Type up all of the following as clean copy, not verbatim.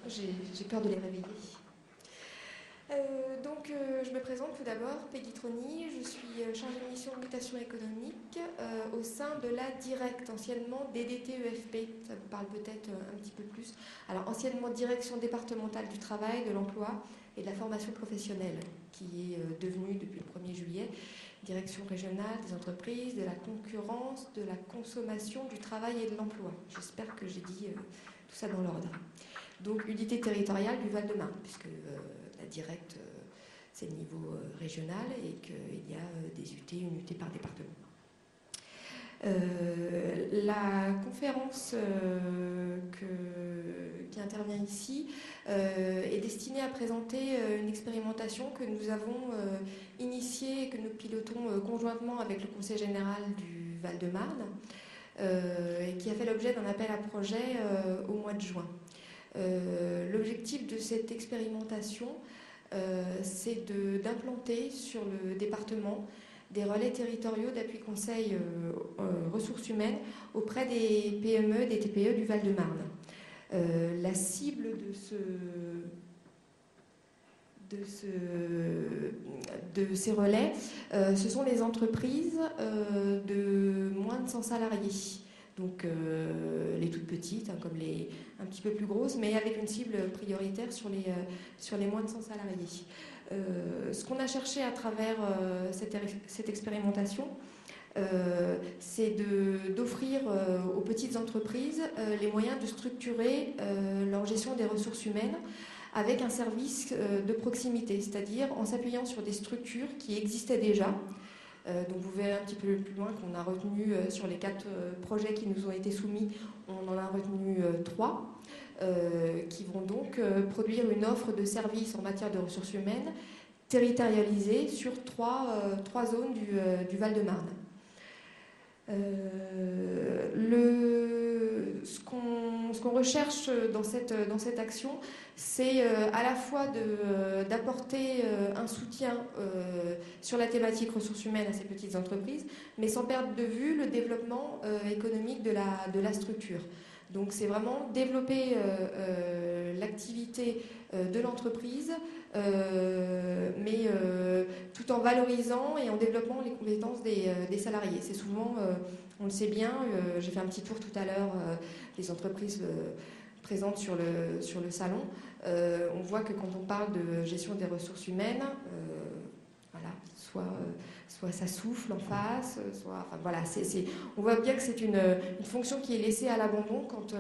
j'ai peur de les réveiller. Je me présente tout d'abord, Peggy Trony, je suis chargée de mission de mutation économique au sein de la DIRECT, anciennement DDT-EFP, ça vous parle peut-être un petit peu plus. Alors, anciennement Direction départementale du travail, de l'emploi et de la formation professionnelle, qui est devenue depuis le 1er juillet Direction régionale des entreprises, de la concurrence, de la consommation, du travail et de l'emploi. J'espère que j'ai dit tout ça dans l'ordre. Donc, unité territoriale du Val-de-Marne, puisque la DIRECT, c'est le niveau régional et qu'il y a des UT, une UT par département. La conférence qui intervient ici est destinée à présenter une expérimentation que nous avons initiée et que nous pilotons conjointement avec le Conseil général du Val-de-Marne et qui a fait l'objet d'un appel à projet au mois de juin. L'objectif de cette expérimentation, c'est d'implanter sur le département des relais territoriaux d'appui conseil ressources humaines auprès des PME, des TPE du Val-de-Marne. La cible de ces relais, ce sont les entreprises de moins de 100 salariés. Donc les toutes petites, comme les un petit peu plus grosses, mais avec une cible prioritaire sur les moins de 100 salariés. Ce qu'on a cherché à travers cette expérimentation, c'est d'offrir aux petites entreprises les moyens de structurer leur gestion des ressources humaines avec un service de proximité, c'est-à-dire en s'appuyant sur des structures qui existaient déjà. Donc vous verrez un petit peu plus loin qu'on a retenu sur les 4 projets qui nous ont été soumis, on en a retenu 3 qui vont donc produire une offre de services en matière de ressources humaines territorialisée sur 3 zones du Val-de-Marne. Ce qu'on recherche dans cette action, c'est à la fois d'apporter un soutien sur la thématique ressources humaines à ces petites entreprises, mais sans perdre de vue le développement économique de la structure. Donc c'est vraiment développer l'activité de l'entreprise, mais tout en valorisant et en développant les compétences des salariés. C'est souvent, on le sait bien, j'ai fait un petit tour tout à l'heure des entreprises présentes sur le salon. On voit que quand on parle de gestion des ressources humaines, voilà, soit ça souffle en face, voilà, on voit bien que c'est une fonction qui est laissée à l'abandon quand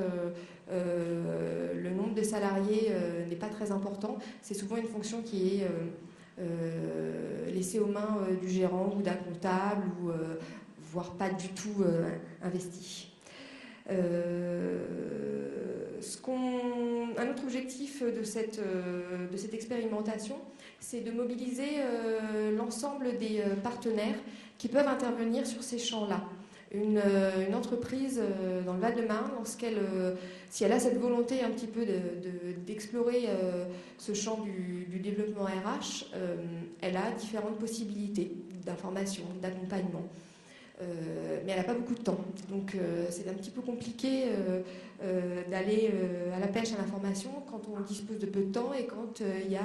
le nombre de salariés n'est pas très important. C'est souvent une fonction qui est laissée aux mains du gérant ou d'un comptable, ou voire pas du tout investie. Un autre objectif de cette expérimentation, c'est de mobiliser l'ensemble des partenaires qui peuvent intervenir sur ces champs-là. Une entreprise dans le Val-de-Marne, si elle a cette volonté un petit peu d'explorer ce champ du développement RH, elle a différentes possibilités d'information, d'accompagnement. Mais elle n'a pas beaucoup de temps. Donc c'est un petit peu compliqué d'aller à la pêche à l'information quand on dispose de peu de temps et quand il y a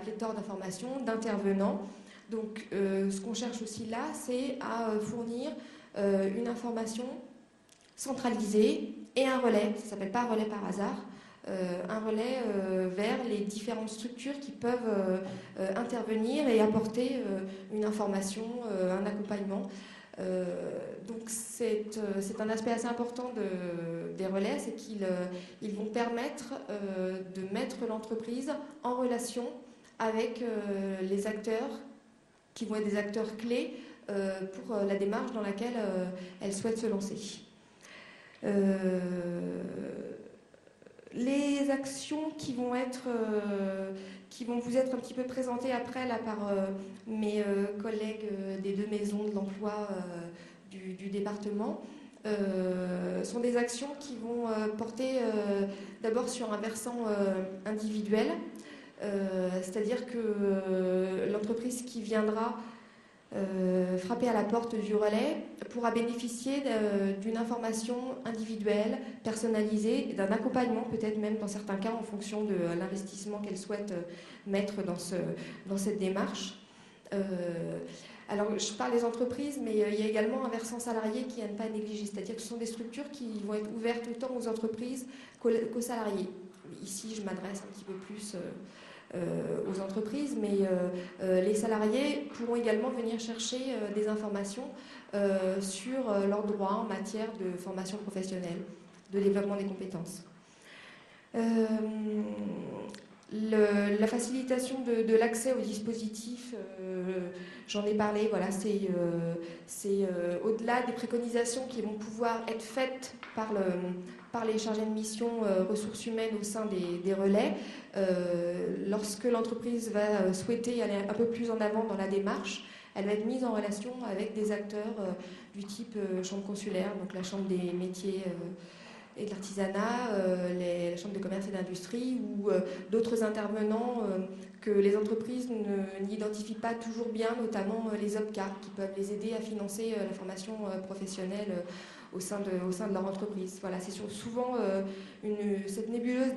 pléthore d'informations, d'intervenants. Donc ce qu'on cherche aussi là, c'est à fournir une information centralisée et un relais, ça ne s'appelle pas un relais par hasard, un relais vers les différentes structures qui peuvent intervenir et apporter une information, un accompagnement. Donc c'est un aspect assez important des relais, c'est qu'ils vont permettre de mettre l'entreprise en relation avec les acteurs qui vont être des acteurs clés pour la démarche dans laquelle elle souhaite se lancer. Les actions qui vont vous être un petit peu présentées après là, par mes collègues des 2 maisons de l'emploi du département sont des actions qui vont porter d'abord sur un versant individuel, c'est-à-dire que l'entreprise qui viendra frapper à la porte du relais pourra bénéficier d'une information individuelle, personnalisée, d'un accompagnement peut-être même dans certains cas en fonction de l'investissement qu'elle souhaite mettre dans cette démarche. Alors, je parle des entreprises, mais il y a également un versant salarié qui n'est pas négligé, c'est-à-dire que ce sont des structures qui vont être ouvertes autant aux entreprises qu'aux salariés. Ici, je m'adresse un petit peu plus aux entreprises, mais les salariés pourront également venir chercher des informations sur leurs droits en matière de formation professionnelle, de développement des compétences. La facilitation de l'accès aux dispositifs, j'en ai parlé, voilà, c'est au-delà des préconisations qui vont pouvoir être faites par les chargés de mission ressources humaines au sein des relais. Lorsque l'entreprise va souhaiter aller un peu plus en avant dans la démarche, elle va être mise en relation avec des acteurs du type chambre consulaire, donc la chambre des métiers et de l'artisanat, la chambre de commerce et d'industrie ou d'autres intervenants que les entreprises n'identifient pas toujours bien, notamment les OPCA, qui peuvent les aider à financer la formation professionnelle au sein de leur entreprise. Voilà, c'est souvent cette nébuleuse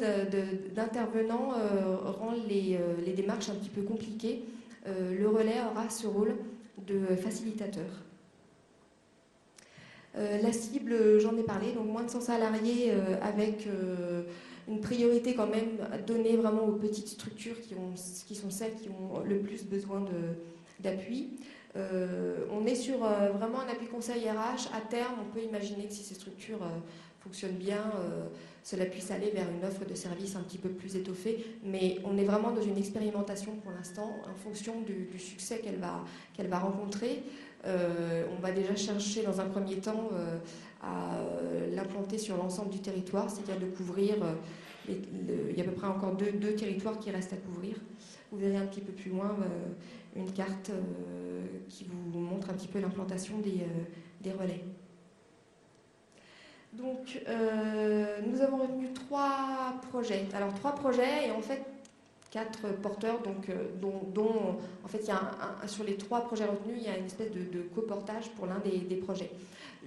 d'intervenants rend les démarches un petit peu compliquées. Le relais aura ce rôle de facilitateur. La cible, j'en ai parlé, donc moins de 100 salariés avec une priorité quand même donnée vraiment aux petites structures qui sont celles qui ont le plus besoin d'appui. On est sur vraiment un appui conseil RH. À terme, on peut imaginer que si ces structures fonctionnent bien, cela puisse aller vers une offre de services un petit peu plus étoffée. Mais on est vraiment dans une expérimentation pour l'instant en fonction du succès qu'elle va rencontrer. On va déjà chercher dans un premier temps à l'implanter sur l'ensemble du territoire, c'est-à-dire de couvrir, il y a à peu près encore deux territoires qui restent à couvrir. Vous verrez un petit peu plus loin une carte qui vous montre un petit peu l'implantation des relais. Donc, nous avons retenu 3 projets. Alors, 3 projets et en fait 4 porteurs, donc, dont en fait, il y a sur les 3 projets retenus, il y a une espèce de coportage pour l'un des projets.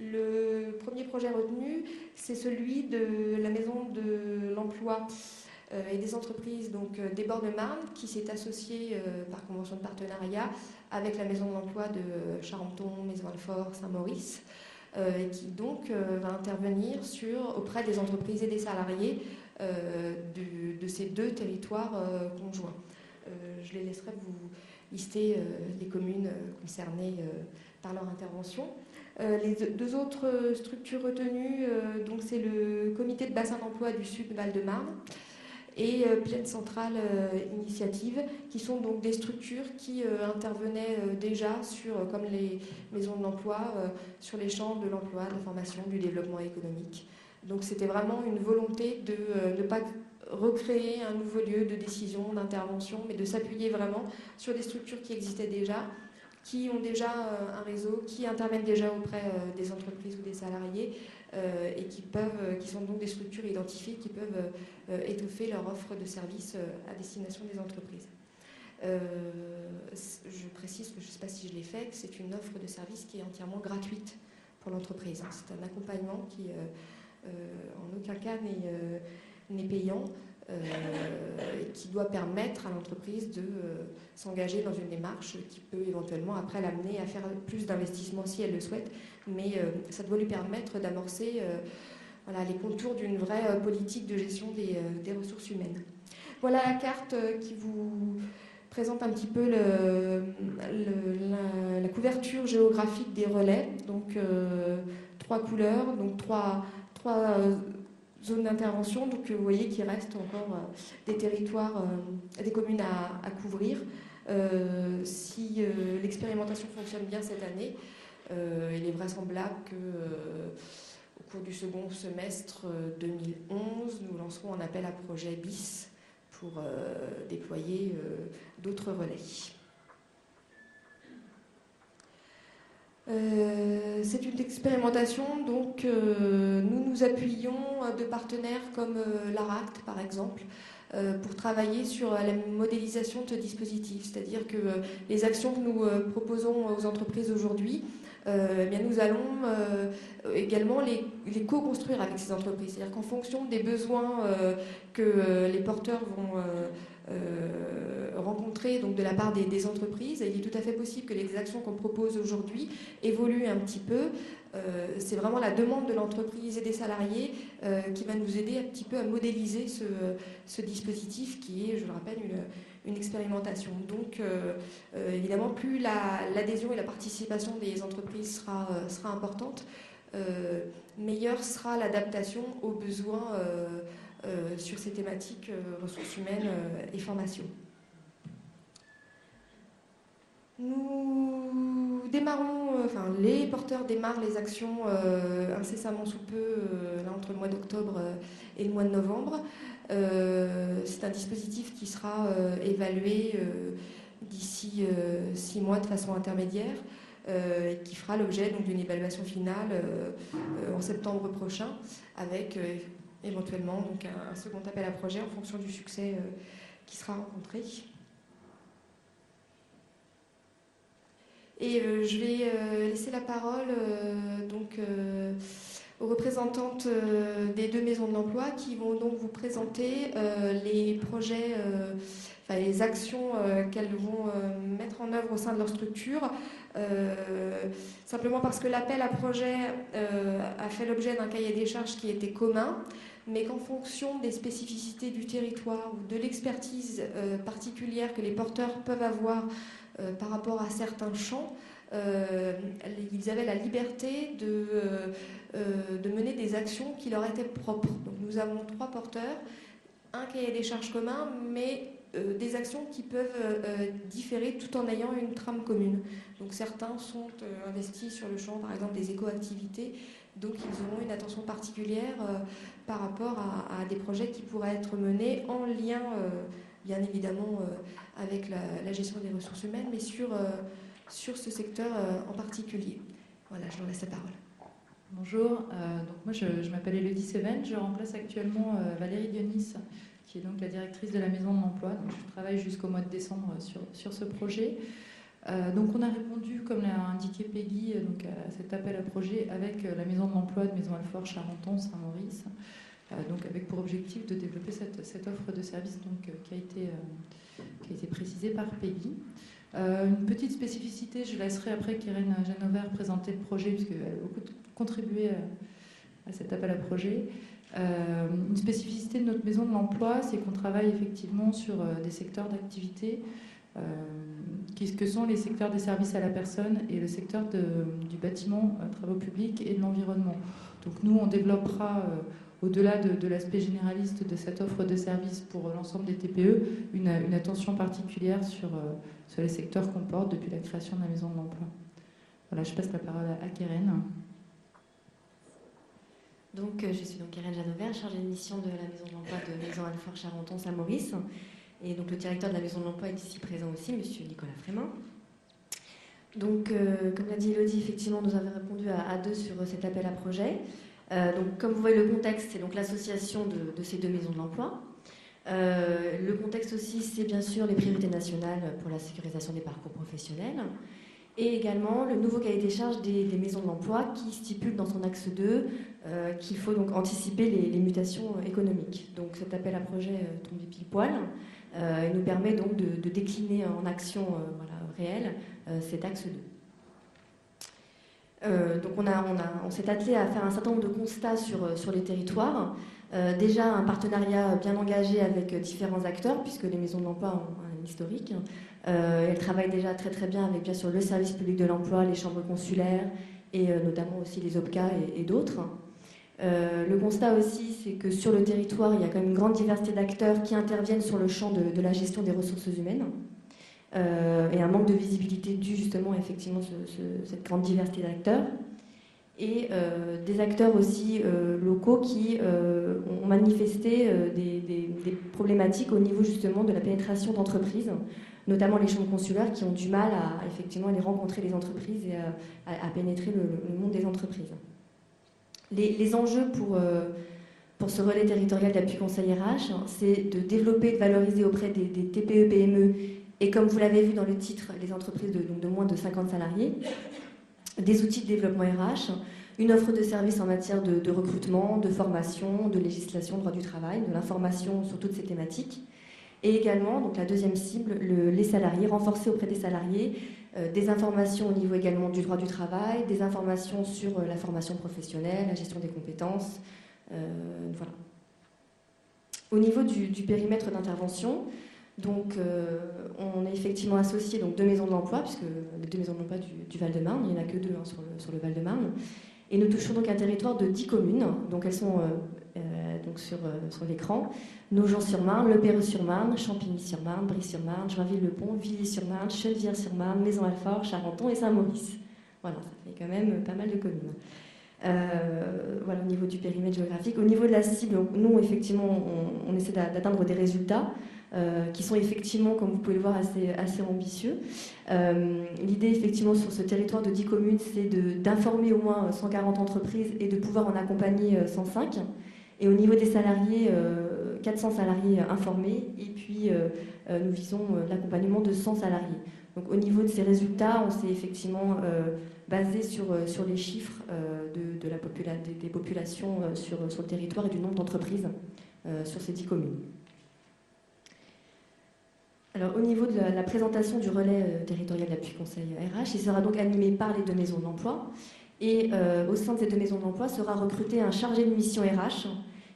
Le premier projet retenu, c'est celui de la Maison de l'Emploi et des entreprises donc, des Bords-de-Marne, qui s'est associée par convention de partenariat avec la Maison de l'Emploi de Charenton, Maison-Alfort, Saint-Maurice, et qui donc va intervenir auprès des entreprises et des salariés de ces 2 territoires conjoints. Je les laisserai vous lister les communes concernées par leur intervention. Les 2 autres structures retenues, donc c'est le comité de bassin d'emploi du Sud Val-de-Marne et Plaine Centrale Initiative, qui sont donc des structures qui intervenaient déjà comme les maisons de l'emploi, sur les champs de l'emploi, de la formation, du développement économique. Donc c'était vraiment une volonté de ne pas recréer un nouveau lieu de décision, d'intervention, mais de s'appuyer vraiment sur des structures qui existaient déjà, qui ont déjà un réseau, qui interviennent déjà auprès des entreprises ou des salariés et qui sont donc des structures identifiées qui peuvent étoffer leur offre de services à destination des entreprises. Je précise que je ne sais pas si je l'ai fait, que c'est une offre de service qui est entièrement gratuite pour l'entreprise. C'est un accompagnement qui en aucun cas n'est payant et qui doit permettre à l'entreprise de s'engager dans une démarche qui peut éventuellement après l'amener à faire plus d'investissements si elle le souhaite, mais ça doit lui permettre d'amorcer les contours d'une vraie politique de gestion des ressources humaines. Voilà la carte qui vous présente un petit peu la couverture géographique des relais, donc 3 couleurs, donc 3 zones d'intervention, donc vous voyez qu'il reste encore des territoires, des communes à couvrir. Si l'expérimentation fonctionne bien cette année, il est vraisemblable qu'au cours du second semestre 2011, nous lancerons un appel à projet BIS pour déployer d'autres relais. C'est une expérimentation, donc nous nous appuyons de partenaires comme l'ARACT par exemple, pour travailler sur la modélisation de ce dispositif. C'est-à-dire que les actions que nous proposons aux entreprises aujourd'hui, nous allons également les co-construire avec ces entreprises. C'est-à-dire qu'en fonction des besoins que les porteurs vont rencontrer donc de la part des entreprises, il est tout à fait possible que les actions qu'on propose aujourd'hui évoluent un petit peu. C'est vraiment la demande de l'entreprise et des salariés qui va nous aider un petit peu à modéliser ce dispositif qui est, je le rappelle, une expérimentation. Donc, évidemment, plus l'adhésion et la participation des entreprises sera importante, meilleure sera l'adaptation aux besoins sur ces thématiques ressources humaines et formation. Nous démarrons, les porteurs démarrent les actions incessamment sous peu, là, entre le mois d'octobre et le mois de novembre. C'est un dispositif qui sera évalué d'ici 6 mois de façon intermédiaire, qui fera l'objet d'une évaluation finale en septembre prochain, avec éventuellement donc un second appel à projet en fonction du succès qui sera rencontré. Et je vais laisser la parole aux représentantes des 2 maisons de l'emploi qui vont donc vous présenter les projets, les actions qu'elles vont mettre en œuvre au sein de leur structure. Simplement parce que l'appel à projet a fait l'objet d'un cahier des charges qui était commun, mais qu'en fonction des spécificités du territoire ou de l'expertise particulière que les porteurs peuvent avoir par rapport à certains champs, ils avaient la liberté de mener des actions qui leur étaient propres. Donc nous avons 3 porteurs, un cahier des charges commun, mais des actions qui peuvent différer tout en ayant une trame commune. Donc certains sont investis sur le champ, par exemple, des éco-activités, donc ils auront une attention particulière par rapport à des projets qui pourraient être menés en lien, bien évidemment, avec la gestion des ressources humaines, mais sur ce secteur en particulier. Voilà, je leur laisse la parole. Bonjour, donc moi je m'appelle Elodie Seven, je remplace actuellement Valérie Dionis, qui est donc la directrice de la Maison de l'Emploi. Donc je travaille jusqu'au mois de décembre sur ce projet. Donc on a répondu, comme l'a indiqué Peggy, donc à cet appel à projet avec la Maison de l'Emploi de Maison Alfort, Charenton, Saint-Maurice, donc avec pour objectif de développer cette offre de service donc, qui a été précisée par Peggy. Une petite spécificité, je laisserai après Keren Janover présenter le projet, puisqu'elle a beaucoup contribué à cet appel à projet. Une spécificité de notre Maison de l'Emploi, c'est qu'on travaille effectivement sur des secteurs d'activité que sont les secteurs des services à la personne et le secteur du bâtiment, travaux publics et de l'environnement. Donc nous, on développera, au-delà de l'aspect généraliste de cette offre de services pour l'ensemble des TPE, une attention particulière sur les secteurs qu'on porte depuis la création de la Maison de l'Emploi. Voilà, je passe la parole à Keren. Donc, je suis donc Keren Janover, chargée de mission de la Maison de l'Emploi de Maison Alfort, Charenton, Saint-Maurice. Et donc le directeur de la Maison de l'Emploi est ici présent aussi, monsieur Nicolas Frémin. Donc, comme l'a dit Elodie, effectivement, nous avons répondu à 2 sur cet appel à projet. Donc, comme vous voyez le contexte, c'est donc l'association de ces 2 maisons de l'emploi. Le contexte aussi, c'est bien sûr les priorités nationales pour la sécurisation des parcours professionnels. Et également le nouveau cahier des charges des maisons de l'emploi qui stipule dans son axe 2 qu'il faut donc anticiper les mutations économiques. Donc cet appel à projet tombe pile poil et nous permet donc de décliner en action réelle cet axe 2. Donc on s'est attelé à faire un certain nombre de constats sur les territoires. Déjà un partenariat bien engagé avec différents acteurs, puisque les maisons de l'emploi ont un historique. Elles travaillent déjà très très bien avec bien sûr le service public de l'emploi, les chambres consulaires et notamment aussi les OPCA et d'autres. Le constat aussi, c'est que sur le territoire, il y a quand même une grande diversité d'acteurs qui interviennent sur le champ de la gestion des ressources humaines. Et un manque de visibilité dû justement effectivement cette grande diversité d'acteurs. Et des acteurs aussi locaux qui ont manifesté des problématiques au niveau justement de la pénétration d'entreprises, notamment les chambres consulaires qui ont du mal à effectivement aller rencontrer les entreprises et à pénétrer le monde des entreprises. Les enjeux pour ce relais territorial d'appui conseil RH, c'est de développer, de valoriser auprès des TPE, PME, et comme vous l'avez vu dans le titre, les entreprises de moins de 50 salariés, des outils de développement RH, une offre de services en matière de recrutement, de formation, de législation, droit du travail, de l'information sur toutes ces thématiques. Et également, donc la deuxième cible, les salariés, renforcer auprès des salariés des informations au niveau également du droit du travail, des informations sur la formation professionnelle, la gestion des compétences. Voilà. Au niveau du périmètre d'intervention, donc, on est effectivement associé donc, 2 maisons de l'emploi, puisque les 2 maisons de l'emploi du Val-de-Marne, il n'y en a que 2 hein, sur le Val-de-Marne. Et nous touchons donc un territoire de 10 communes, donc elles sont donc sur l'écran. Nogent-sur-Marne, Le Perreux-sur-Marne, Champigny-sur-Marne, Brie-sur-Marne, Joinville-le-Pont, Villiers-sur-Marne, Chennevières-sur-Marne, Maison-Alfort, Charenton et Saint-Maurice. Voilà, ça fait quand même pas mal de communes. Voilà au niveau du périmètre géographique. Au niveau de la cible, nous effectivement on essaie d'atteindre des résultats qui sont effectivement, comme vous pouvez le voir, assez ambitieux. L'idée effectivement sur ce territoire de 10 communes, c'est d'informer au moins 140 entreprises et de pouvoir en accompagner 105. Et au niveau des salariés, 400 salariés informés, et puis nous visons l'accompagnement de 100 salariés. Donc au niveau de ces résultats, on s'est effectivement basé sur les chiffres des populations sur le territoire et du nombre d'entreprises sur ces 10 communes. Alors, au niveau de la présentation du relais territorial d'appui conseil RH, il sera donc animé par les 2 maisons de l'emploi. Et au sein de ces 2 maisons de l'emploi sera recruté un chargé de mission RH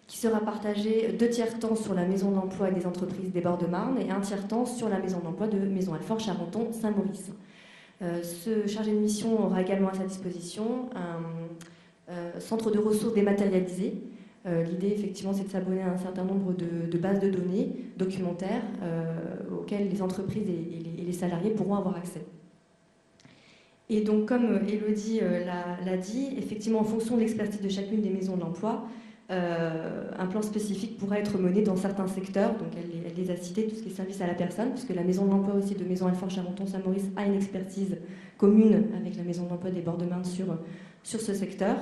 qui sera partagé 2 tiers temps sur la maison de l'emploi et des entreprises des bords de Marne et 1 tiers temps sur la maison de l'emploi de Maison-Alfort, Charenton, Saint-Maurice. Ce chargé de mission aura également à sa disposition un centre de ressources dématérialisé. L'idée, effectivement, c'est de s'abonner à un certain nombre de bases de données documentaires auxquelles les entreprises et les salariés pourront avoir accès. Et donc, comme Élodie l'a dit, effectivement, en fonction de l'expertise de chacune des maisons de l'emploi, un plan spécifique pourra être mené dans certains secteurs. Donc, elle les a cités, tout ce qui est service à la personne, puisque la maison de l'emploi aussi de Maison-Alfort, Charenton, Saint-Maurice a une expertise commune avec la maison de l'emploi des bords de Marne sur ce secteur.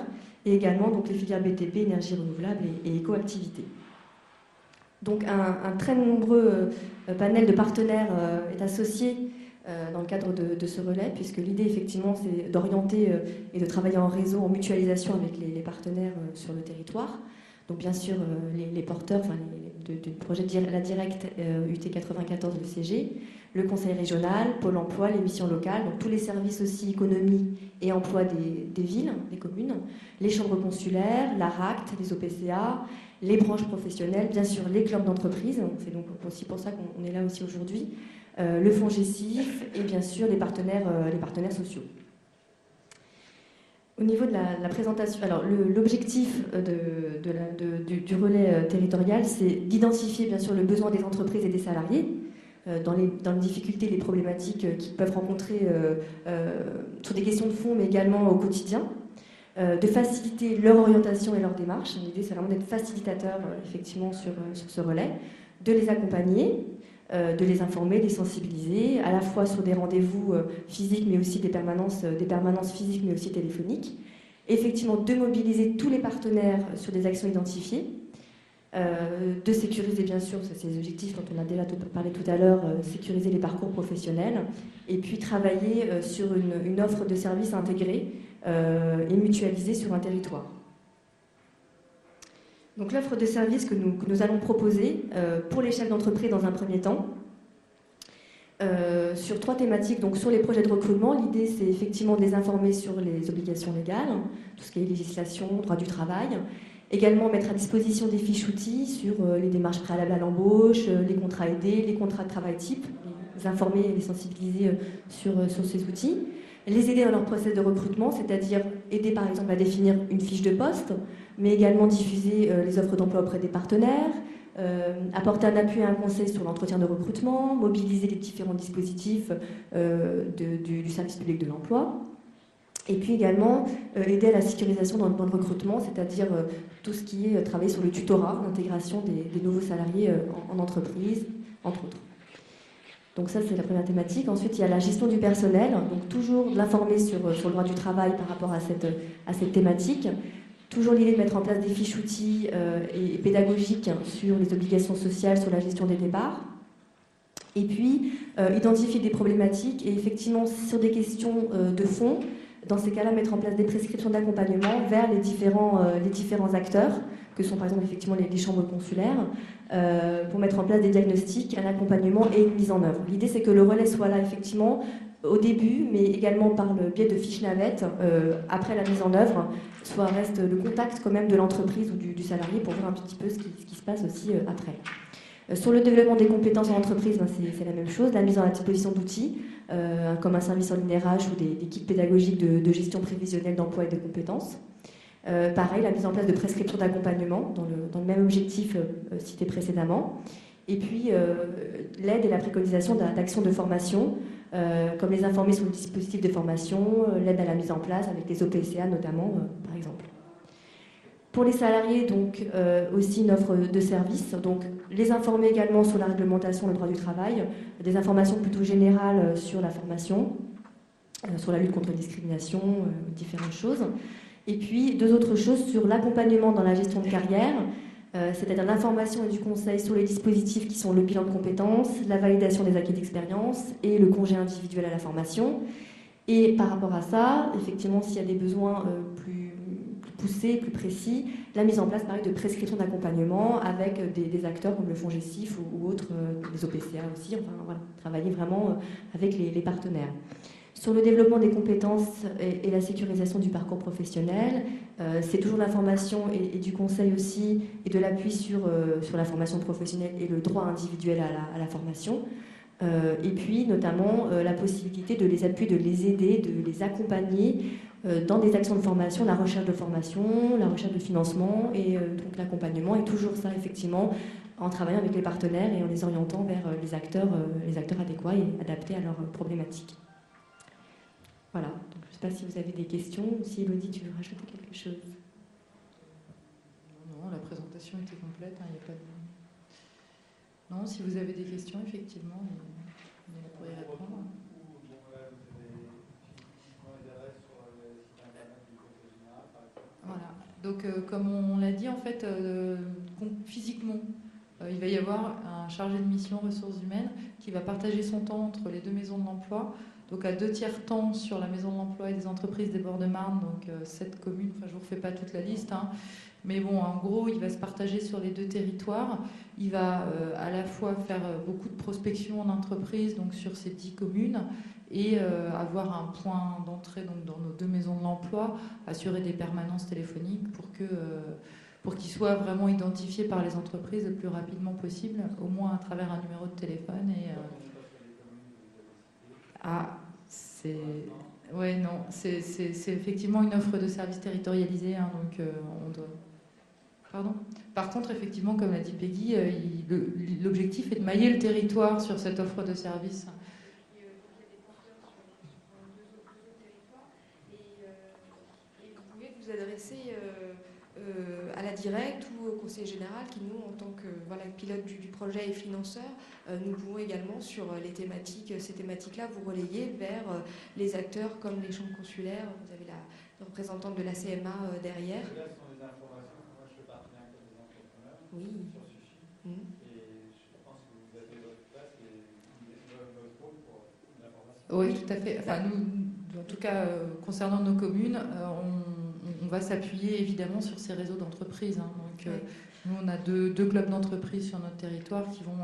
Et également donc, les filières BTP, énergie renouvelable et éco-activité. Donc un très nombreux panel de partenaires est associé dans le cadre de ce relais, puisque l'idée effectivement c'est d'orienter et de travailler en réseau, en mutualisation avec les partenaires sur le territoire. Donc bien sûr les porteurs du projet La Directe UT 94, le CG, le Conseil régional, Pôle emploi, les missions locales, donc tous les services aussi économie et emploi des villes, des communes, les chambres consulaires, l'ARACT, les OPCA, les branches professionnelles, bien sûr les clubs d'entreprise, c'est donc aussi pour ça qu'on est là aussi aujourd'hui, le fonds GESIF et bien sûr les partenaires sociaux. Au niveau de la présentation, alors l'objectif du relais territorial, c'est d'identifier bien sûr le besoin des entreprises et des salariés dans les difficultés, les problématiques qu'ils peuvent rencontrer sur des questions de fond, mais également au quotidien, de faciliter leur orientation et leur démarche. L'idée, c'est vraiment d'être facilitateur effectivement sur ce relais, de les accompagner, de les informer, de les sensibiliser, à la fois sur des rendez-vous physiques, mais aussi des permanences physiques, mais aussi téléphoniques. Effectivement, de mobiliser tous les partenaires sur des actions identifiées, de sécuriser, bien sûr, c'est les objectifs dont on a déjà parlé tout à l'heure, sécuriser les parcours professionnels, et puis travailler sur une offre de services intégrée et mutualisée sur un territoire. Donc l'offre de services que nous allons proposer pour les chefs d'entreprise dans un premier temps, sur 3 thématiques. Donc sur les projets de recrutement, l'idée c'est effectivement de les informer sur les obligations légales, tout ce qui est législation, droit du travail. Également mettre à disposition des fiches outils sur les démarches préalables à l'embauche, les contrats aidés, les contrats de travail type, les informer et les sensibiliser sur ces outils. Les aider dans leur process de recrutement, c'est-à-dire aider par exemple à définir une fiche de poste, mais également diffuser les offres d'emploi auprès des partenaires, apporter un appui et un conseil sur l'entretien de recrutement, mobiliser les différents dispositifs du service public de l'emploi, et puis également aider à la sécurisation dans le recrutement, c'est-à-dire tout ce qui est travailler sur le tutorat, l'intégration des nouveaux salariés en entreprise, entre autres. Donc ça, c'est la première thématique. Ensuite, il y a la gestion du personnel, donc toujours l'informer sur le droit du travail par rapport à cette thématique, Toujours l'idée de mettre en place des fiches outils et pédagogiques sur les obligations sociales, sur la gestion des départs. Et puis, identifier des problématiques et effectivement, sur des questions de fond, dans ces cas-là, mettre en place des prescriptions d'accompagnement vers les différents acteurs, que sont par exemple effectivement les chambres consulaires, pour mettre en place des diagnostics, un accompagnement et une mise en œuvre. L'idée, c'est que le relais soit là effectivement au début, mais également par le biais de fiches navettes, après la mise en œuvre, reste le contact quand même de l'entreprise ou du salarié pour voir un petit peu ce qui se passe aussi après. Sur le développement des compétences en entreprise, c'est la même chose, la mise à disposition d'outils, comme un service en ligne RH ou des kits pédagogiques de gestion prévisionnelle d'emploi et de compétences. Pareil, la mise en place de prescriptions d'accompagnement dans le même objectif cité précédemment. Et puis l'aide et la préconisation d'actions de formation, comme les informer sur le dispositif de formation, l'aide à la mise en place avec les OPCA notamment, par exemple. Pour les salariés, donc aussi une offre de services, donc les informer également sur la réglementation, le droit du travail, des informations plutôt générales sur la formation, sur la lutte contre la discrimination, différentes choses. Et puis deux autres choses sur l'accompagnement dans la gestion de carrière, c'est-à-dire l'information et du conseil sur les dispositifs qui sont le bilan de compétences, la validation des acquis d'expérience et le congé individuel à la formation. Et par rapport à ça, effectivement, s'il y a des besoins plus poussés, plus précis, la mise en place pareil, de prescriptions d'accompagnement avec des acteurs comme le FONGECIF ou autres, les OPCA aussi, enfin voilà, travailler vraiment avec les partenaires. Sur le développement des compétences et la sécurisation du parcours professionnel, c'est toujours l'information et du conseil aussi, et de l'appui sur la formation professionnelle et le droit individuel à la formation. Et puis notamment la possibilité de les appuyer, de les aider, de les accompagner dans des actions de formation, la recherche de formation, la recherche de financement et donc l'accompagnement. Et toujours ça, effectivement, en travaillant avec les partenaires et en les orientant vers les acteurs adéquats et adaptés à leurs problématiques. Voilà, donc, je ne sais pas si vous avez des questions ou si Elodie, tu veux rajouter quelque chose. Non, la présentation était complète, il n'y a pas de... Non, si vous avez des questions, effectivement, on est là pour y répondre. Voilà, donc comme on l'a dit, en fait, physiquement, il va y avoir un chargé de mission ressources humaines qui va partager son temps entre les deux maisons de l'emploi. Donc à 2/3 temps sur la maison de l'emploi et des entreprises des Bords-de-Marne, donc 7 communes, enfin je ne vous refais pas toute la liste, mais bon, en gros, il va se partager sur les 2 territoires. Il va à la fois faire beaucoup de prospection en entreprise, donc sur ces 10 communes, et avoir un point d'entrée donc dans nos 2 maisons de l'emploi, assurer des permanences téléphoniques pour qu'ils soient vraiment identifiés par les entreprises le plus rapidement possible, au moins à travers un numéro de téléphone. C'est effectivement une offre de service territorialisée, donc on doit... Pardon. Par contre, effectivement, comme l'a dit Peggy, l'objectif est de mailler le territoire sur cette offre de service. Et vous pouvez vous adresser à la directe ou au conseil général qui, nous, en tant que pilote du projet et financeur, nous pouvons également, sur ces thématiques-là, vous relayer vers les acteurs comme les chambres consulaires. Vous avez la représentante de la CMA derrière. Là, ce sont des informations que moi je fais partenariat avec des entrepreneurs sur Sushi. Et je pense que vous avez votre place et votre rôle pour l'information. Oui, tout à fait. Enfin, nous, en tout cas, concernant nos communes, on va s'appuyer évidemment sur ces réseaux d'entreprises. Donc, nous, on a deux clubs d'entreprises sur notre territoire qui vont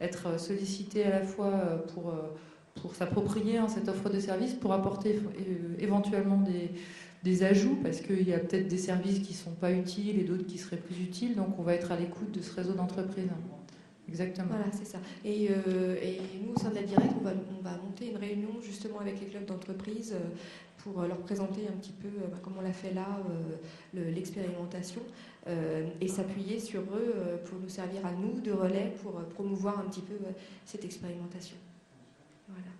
être sollicités à la fois pour s'approprier cette offre de services, pour apporter éventuellement des ajouts, parce qu'il y a peut-être des services qui ne sont pas utiles et d'autres qui seraient plus utiles. Donc, on va être à l'écoute de ce réseau d'entreprises. Exactement. Voilà, c'est ça. Et nous, au sein de la Directe, on va monter une réunion justement avec les clubs d'entreprise pour leur présenter un petit peu, comme on l'a fait là, l'expérimentation et s'appuyer sur eux pour nous servir à nous de relais pour promouvoir un petit peu cette expérimentation. Voilà.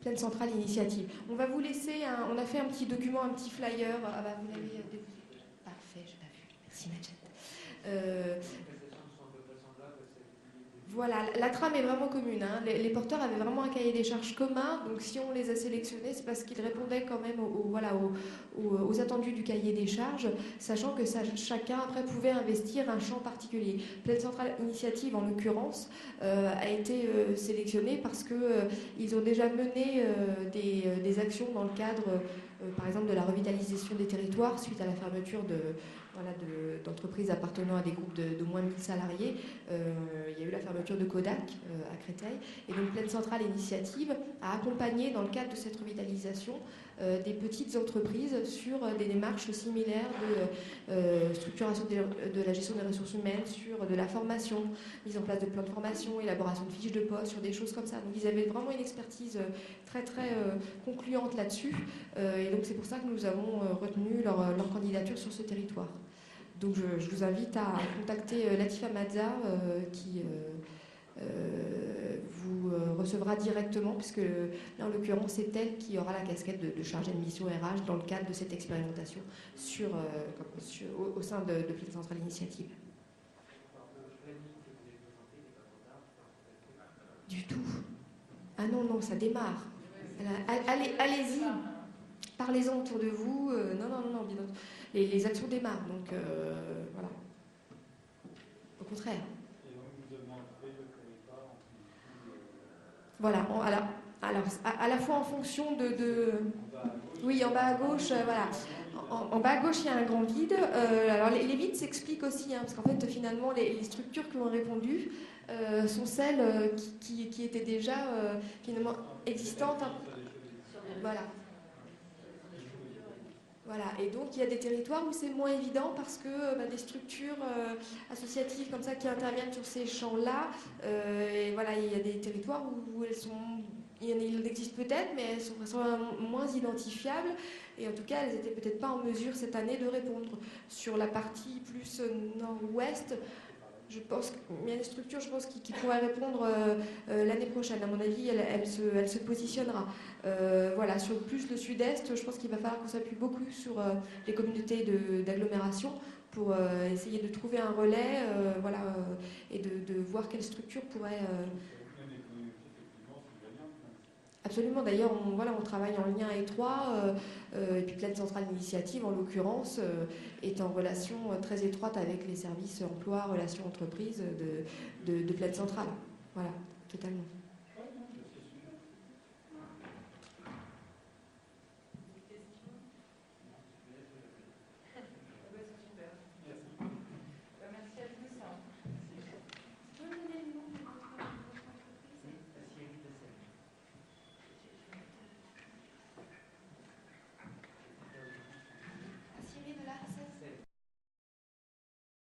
Plaine Centrale Initiative. On va vous laisser, on a fait un petit document, un petit flyer. Ah bah, vous l'avez parfait, je l'ai vu. Merci Majed. Voilà, la trame est vraiment commune. Hein. Les porteurs avaient vraiment un cahier des charges commun, donc si on les a sélectionnés, c'est parce qu'ils répondaient quand même aux attendus du cahier des charges, sachant que chacun après pouvait investir un champ particulier. Plaine Centrale Initiative, en l'occurrence, a été sélectionné parce qu'ils ont déjà mené des actions dans le cadre, par exemple, de la revitalisation des territoires suite à la fermeture d'entreprises appartenant à des groupes de moins de 1000 salariés. Il y a eu la fermeture de Kodak à Créteil. Et donc Plaine Centrale Initiative a accompagné, dans le cadre de cette revitalisation, des petites entreprises sur des démarches similaires de structuration de la gestion des ressources humaines, sur de la formation, mise en place de plans de formation, élaboration de fiches de poste, sur des choses comme ça. Donc ils avaient vraiment une expertise très très concluante là-dessus. Et donc c'est pour ça que nous avons retenu leur candidature sur ce territoire. Donc je vous invite à contacter Latifa Mazza qui vous recevra directement, puisque là, en l'occurrence c'est elle qui aura la casquette de chargée de mission RH dans le cadre de cette expérimentation au sein de Plaine Centrale Initiative. Du tout. Ah non, ça démarre. Allez-y, parlez-en autour de vous. Non, bien d'autres. Les actions démarrent, donc voilà. Au contraire. Et donc vous demanderez le territoire voilà, alors à la fois en fonction de... Oui, en bas à gauche, voilà. En bas à gauche, il y a un grand vide. Alors les vides s'expliquent aussi, hein, parce qu'en fait, finalement, les structures qui ont répondu sont celles qui étaient déjà finalement existantes. Voilà. Voilà, et donc il y a des territoires où c'est moins évident parce que des structures associatives comme ça qui interviennent sur ces champs-là, et voilà, il y a des territoires où il existe peut-être, mais elles sont moins identifiables, et en tout cas elles n'étaient peut-être pas en mesure cette année de répondre. Sur la partie plus nord-ouest, je pense qu'il y a des structures, qui pourraient répondre l'année prochaine. À mon avis, elle se positionnera. Voilà, sur plus le sud-est, je pense qu'il va falloir qu'on s'appuie beaucoup sur les communautés d'agglomération pour essayer de trouver un relais, et de voir quelle structure pourrait... Absolument, d'ailleurs, on travaille en lien étroit, et puis Plaine Centrale Initiative, en l'occurrence, est en relation très étroite avec les services emploi, relations entreprises de Plaine Centrale. Voilà, totalement.